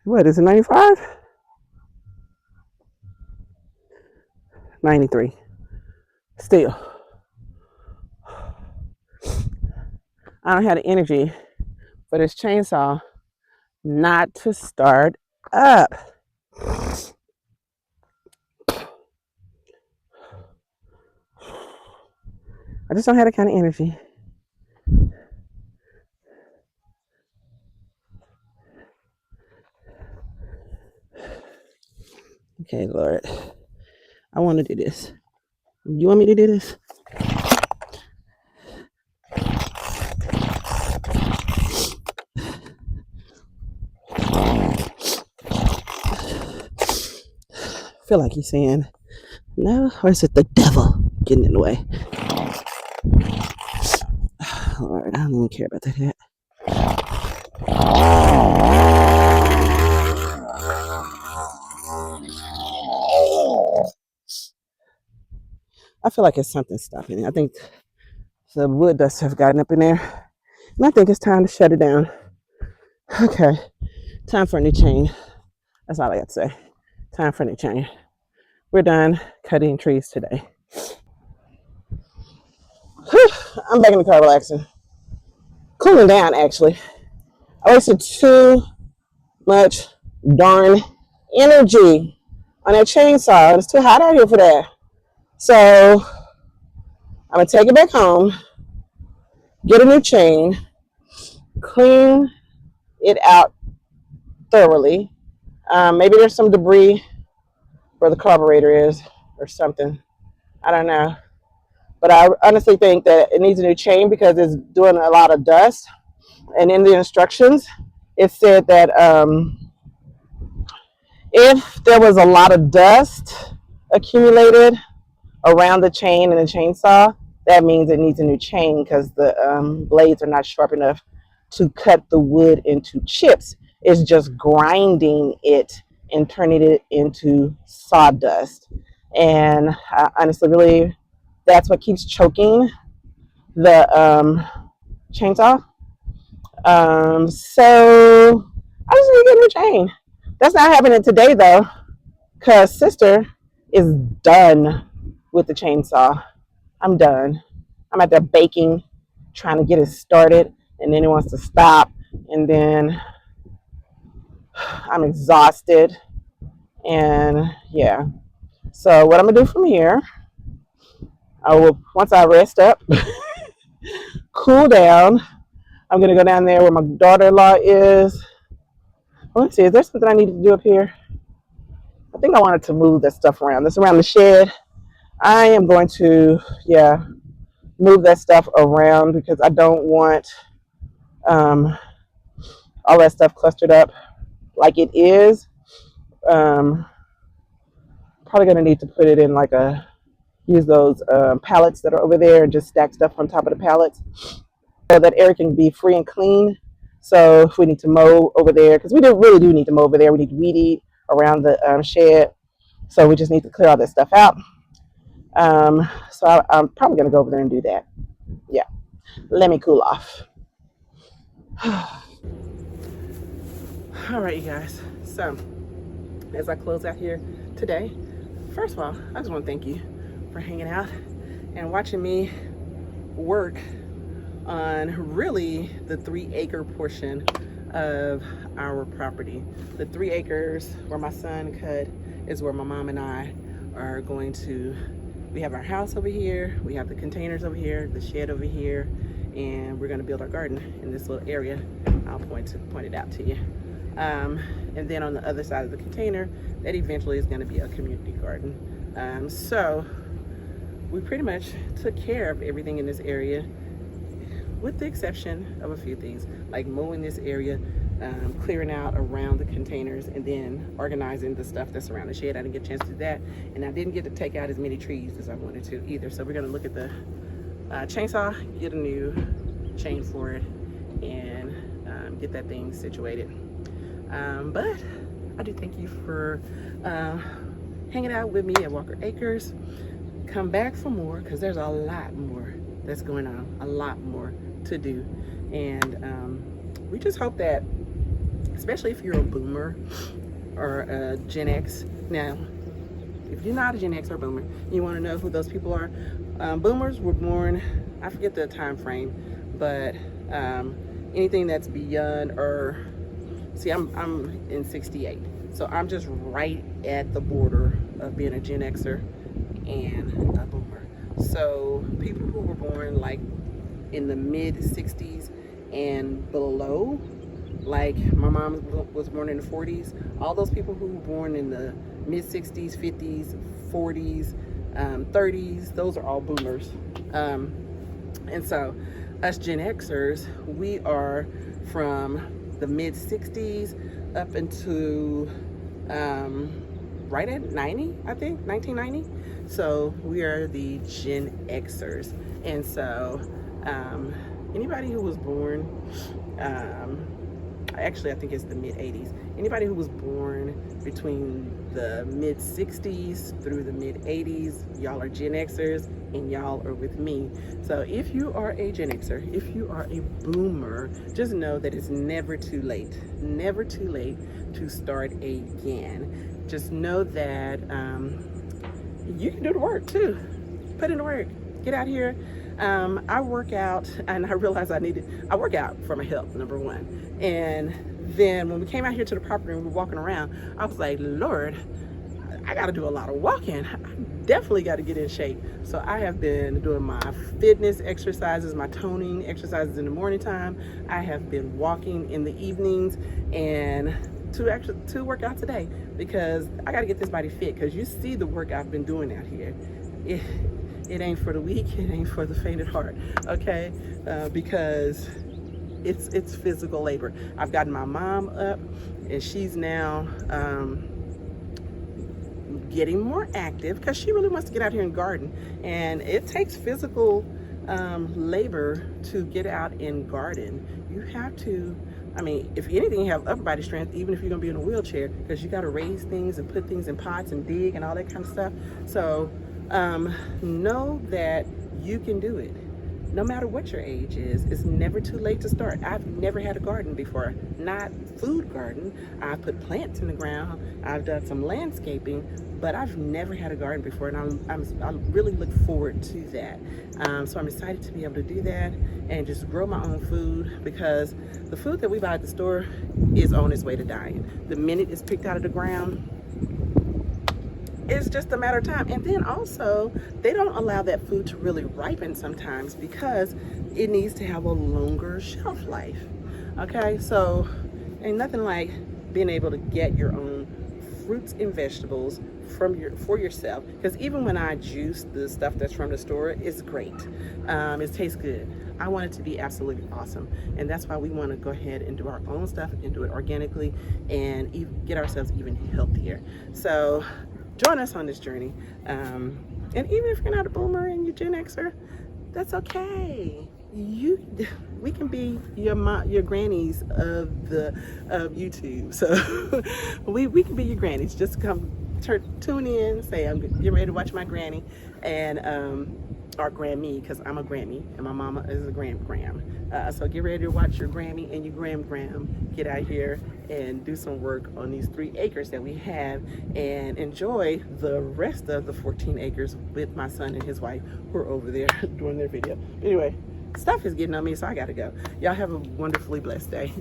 What is it, 95? 93. Still. I don't have the energy for this chainsaw not to start up. I just don't have that kind of energy. Okay, Lord. I want to do this. You want me to do this? I feel like he's saying no, or is it the devil getting in the way? Lord, I don't even care about that hat. I feel like it's something stopping it. I think the wood dust have gotten up in there. And I think it's time to shut it down. Okay, time for a new chain. That's all I got to say. Time for a new chain. We're done cutting trees today. Whew, I'm back in the car relaxing. Cooling down, actually. I wasted too much darn energy on that chainsaw. It's too hot out here for that. So I'm going to take it back home, get a new chain, clean it out thoroughly. Maybe there's some debris where the carburetor is or something. I don't know. But I honestly think that it needs a new chain because it's doing a lot of dust. And in the instructions, it said that if there was a lot of dust accumulated around the chain and the chainsaw, that means it needs a new chain because the blades are not sharp enough to cut the wood into chips. It's just grinding it and turning it into sawdust. And I honestly believe that's what keeps choking the chainsaw. So I just need to get a new chain. That's not happening today though, because sister is done with the chainsaw. I'm done. I'm at there baking, trying to get it started, and then it wants to stop, and then I'm exhausted, and yeah. So what I'm gonna do from here, I will once I rest up, cool down. I'm gonna go down there where my daughter-in-law is. Let's see, is there something I need to do up here? I think I wanted to move that stuff around. This around the shed. I am going to, yeah, move that stuff around because I don't want all that stuff clustered up like it is. Probably gonna need to put it in like use those pallets that are over there and just stack stuff on top of the pallets so that area can be free and clean. So if we need to mow over there, because we really do need to mow over there, we need to weed eat around the shed. So we just need to clear all this stuff out. So I'm probably gonna go over there and do that. Yeah, let me cool off. All right, you guys. So as I close out here today, first of all, I just want to thank you for hanging out and watching me work on really the 3-acre portion of our property. The 3 acres where my son cut is where my mom and I are going to, we have our house over here, we have the containers over here, the shed over here, and we're going to build our garden in this little area. I'll point it out to you. And then on the other side of the container, that eventually is going to be a community garden. So we pretty much took care of everything in this area, with the exception of a few things, like mowing this area, clearing out around the containers, and then organizing the stuff that's around the shed. I didn't get a chance to do that, and I didn't get to take out as many trees as I wanted to either. So we're going to look at the chainsaw, get a new chain for it, and get that thing situated. But I do thank you for hanging out with me at Walker Acres. Come back for more, because there's a lot more that's going on, a lot more to do. And we just hope that, especially if you're a boomer or a Gen X. Now, if you're not a Gen X or boomer, you want to know who those people are. Boomers were born, I forget the time frame, but anything that's beyond, or see, I'm in 68, so I'm just right at the border of being a Gen Xer and a boomer. So people who were born like in the mid 60s and below, like my mom was born in the 40s, all those people who were born in the mid 60s, 50s, 40s, 30s, those are all boomers. And so us Gen Xers, we are from the mid 60s up into right at 90, I think, 1990. So we are the Gen Xers. And so anybody who was born, actually I think it's the mid 80s, anybody who was born between the mid 60s through the mid 80s, y'all are Gen Xers. and y'all are with me. So if you are a Gen Xer, if you are a boomer, just know that it's never too late. Never too late to start again. Just know that you can do the work too. Put in the work. Get out here. I work out, and I realized I work out for my health, number one. And then when we came out here to the property and we were walking around, I was like, Lord, I got to do a lot of walking. I definitely got to get in shape. So I have been doing my fitness exercises, my toning exercises in the morning time. I have been walking in the evenings, and to work out today, because I got to get this body fit, because you see the work I've been doing out here. It ain't for the weak, it ain't for the faint at heart, okay? Because it's physical labor. I've gotten my mom up, and she's now getting more active because she really wants to get out here and garden. And it takes physical labor to get out and garden. You have to, I mean, if anything, you have upper body strength, even if you're gonna be in a wheelchair, because you gotta raise things and put things in pots and dig and all that kind of stuff. So know that you can do it. No matter what your age is, it's never too late to start. I've never had a garden before, not food garden. I put plants in the ground. I've done some landscaping, but I've never had a garden before, and I really look forward to that. So I'm excited to be able to do that and just grow my own food, because the food that we buy at the store is on its way to dying. The minute it's picked out of the ground, it's just a matter of time. And then also, they don't allow that food to really ripen sometimes, because it needs to have a longer shelf life. Okay, so ain't nothing like being able to get your own fruits and vegetables for yourself. Because even when I juice the stuff that's from the store, it's great. It tastes good. I want it to be absolutely awesome, and that's why we want to go ahead and do our own stuff and do it organically and get ourselves even healthier. So join us on this journey. And even if you're not a boomer and you're Gen Xer, that's okay. We can be your grannies of YouTube. So we can be your grannies. Just come tune in, say I'm getting ready to watch my granny, and or Grammy, because I'm a Grammy and my mama is a Gram. So get ready to watch your Grammy and your Gram. Get out here and do some work on these 3 acres that we have, and enjoy the rest of the 14 acres with my son and his wife, who are over there doing their video. Anyway, stuff is getting on me, so I gotta go. Y'all have a wonderfully blessed day.